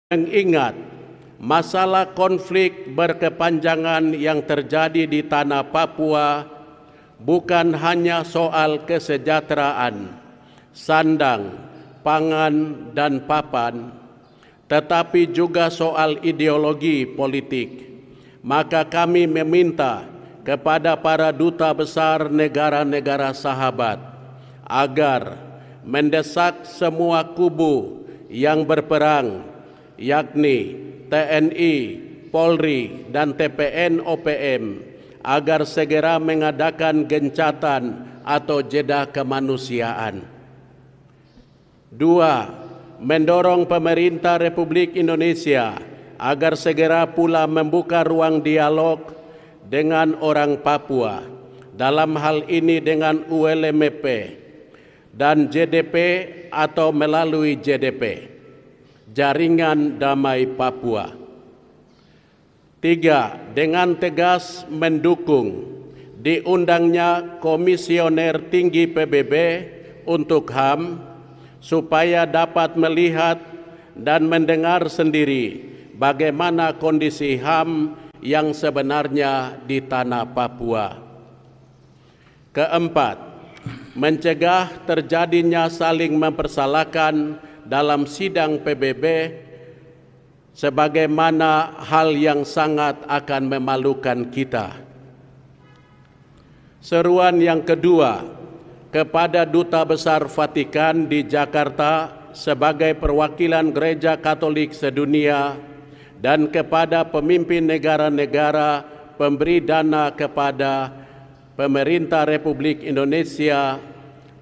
mengingat masalah konflik berkepanjangan yang terjadi di tanah Papua bukan hanya soal kesejahteraan, sandang, pangan, dan papan, tetapi juga soal ideologi politik. Maka kami meminta kepada para duta besar negara-negara sahabat agar mendesak semua kubu yang berperang, yakni TNI, Polri, dan TPN-OPM, agar segera mengadakan gencatan atau jeda kemanusiaan. 2. Mendorong pemerintah Republik Indonesia agar segera pula membuka ruang dialog dengan orang Papua, dalam hal ini dengan ULMP dan JDP atau melalui JDP, Jaringan Damai Papua. 3. Dengan tegas mendukung diundangnya Komisioner Tinggi PBB untuk HAM supaya dapat melihat dan mendengar sendiri bagaimana kondisi HAM yang sebenarnya di tanah Papua. 4. Mencegah terjadinya saling mempersalahkan dalam sidang PBB sebagaimana hal yang sangat akan memalukan kita. Seruan yang kedua kepada Duta Besar Vatikan di Jakarta sebagai perwakilan Gereja Katolik sedunia dan kepada pemimpin negara-negara pemberi dana kepada pemerintah Republik Indonesia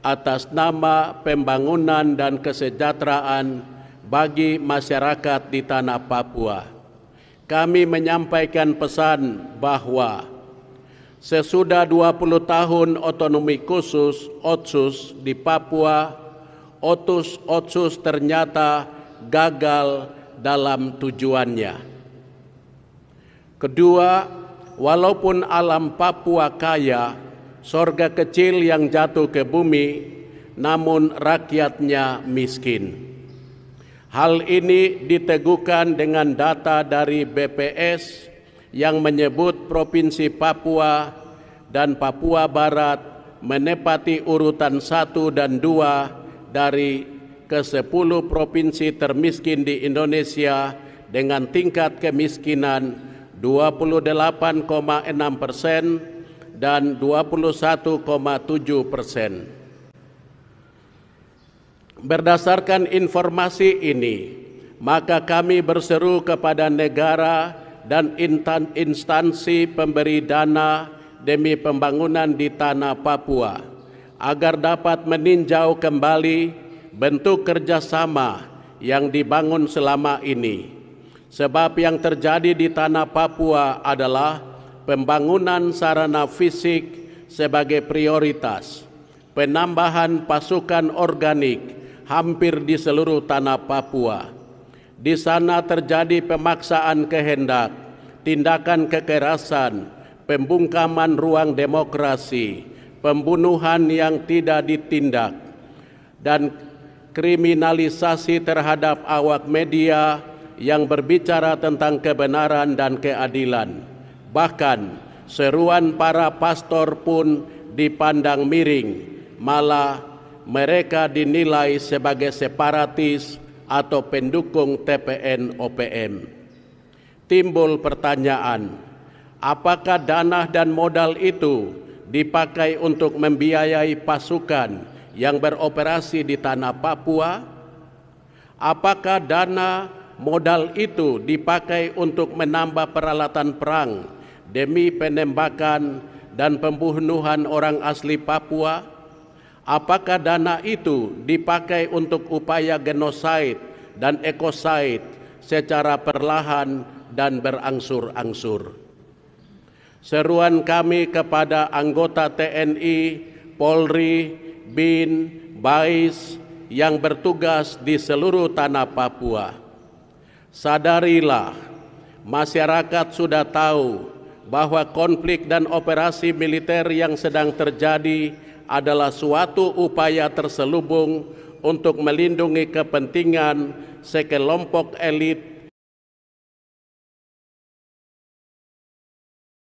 atas nama pembangunan dan kesejahteraan bagi masyarakat di tanah Papua. Kami menyampaikan pesan bahwa sesudah 20 tahun otonomi khusus OTSUS di Papua, OTSUS ternyata gagal dalam tujuannya. Kedua, walaupun alam Papua kaya, sorga kecil yang jatuh ke bumi, namun rakyatnya miskin. Hal ini diteguhkan dengan data dari BPS yang menyebut Provinsi Papua dan Papua Barat menepati urutan 1 dan 2 dari ke-10 provinsi termiskin di Indonesia dengan tingkat kemiskinan 28,6% dan 21,7%. Berdasarkan informasi ini, maka kami berseru kepada negara dan instansi pemberi dana demi pembangunan di tanah Papua agar dapat meninjau kembali bentuk kerjasama yang dibangun selama ini. Sebab yang terjadi di tanah Papua adalah pembangunan sarana fisik sebagai prioritas, penambahan pasukan organik hampir di seluruh tanah Papua. Di sana terjadi pemaksaan kehendak, tindakan kekerasan, pembungkaman ruang demokrasi, pembunuhan yang tidak ditindak, dan kriminalisasi terhadap awak media yang berbicara tentang kebenaran dan keadilan. Bahkan seruan para pastor pun dipandang miring, malah mereka dinilai sebagai separatis atau pendukung TPN-OPM. Timbul pertanyaan, apakah dana dan modal itu dipakai untuk membiayai pasukan yang beroperasi di tanah Papua? Apakah dana modal itu dipakai untuk menambah peralatan perang demi penembakan dan pembunuhan orang asli Papua? Apakah dana itu dipakai untuk upaya genosida dan ekosida secara perlahan dan berangsur-angsur? Seruan kami kepada anggota TNI, Polri, BIN, BAIS yang bertugas di seluruh tanah Papua. Sadarilah, masyarakat sudah tahu bahwa konflik dan operasi militer yang sedang terjadi adalah suatu upaya terselubung untuk melindungi kepentingan sekelompok elit